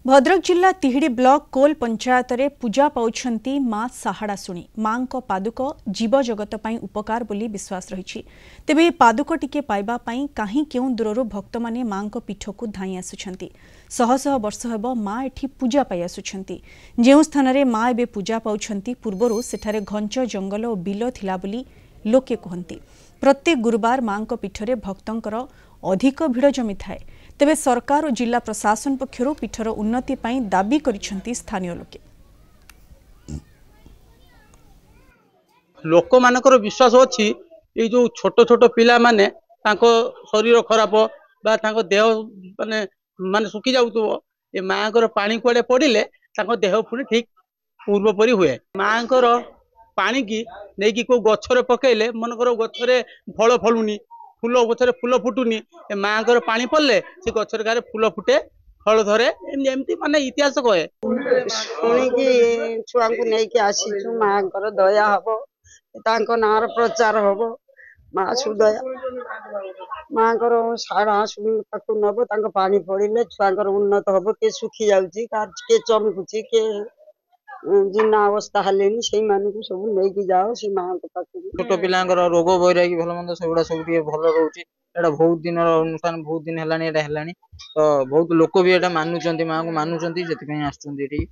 भद्रक जिला तिहिडी ब्लॉक कोल पंचायत रे पूजा पाउछंती मां साहाड़ा सुनी मां को पादुक जीव जगत पाई उपकार बोली विश्वास रही तेबे पादुक टिके पाइबा पाई काहीं केउ दूररु भक्त माने मां को पीठ को धाई आसुछंती शह शह वर्ष हेबो मां एठी पूजा पाई आसुछंती जेउ स्थान रे मां एबे पूजा पाउछंती पूर्वरु सेठारे घंच जंगल और बिल थिला बोली लोके कहंती प्रत्येक गुरुवार मां को पीठरे भक्तंकर अधिक भिड़ जमी थाए तेबे सरकार और जिला प्रशासन पक्षरु पीठर उन्नति पाई दाबी करिसेंती स्थानीय लोके लोक मानकर विश्वास अछि ए जो छोट छोट पिला माने तांको शरीर खराब बा तांको देह माने माने सुखी जाउतो ए मांकर पानी कुआडे पड़िले तांको देह पुनी ठीक पूर्व परी हुए मांकर पानी की नहीं कि को गछरे पकेले मनकर गछरे फल फलुनी फूल गछरे फूल फुटुनी ए मांकर पानी पड़ले से गछरे गारे फूल फुटे फल धरे एमती माने इतिहास कहे शुणिकी छुआ को लेकिन आसीचु मांकर दया हबो तांको नार प्रचार हबो मां सुदया मांकर साड़ा सुनी पाखु नबो तांको पानी पड़िले छुआंकर उन्नत हबो के सुखी जाउची के चमकुची के जिन्ना अवस्था हलेनी से मानकु सब लेके जाओ से मां को पाखु छोट पिलांकर रोग बैरागी भल मंद सेगुड़ा सब भल रोचे एटा बहुत दिन अनुष्ठान बहुत दिन हेलानी एटा हेलानी तो बहुत लोक भी एटा मानुचंती मां को मानुचंती जेति पई आछंती एठी।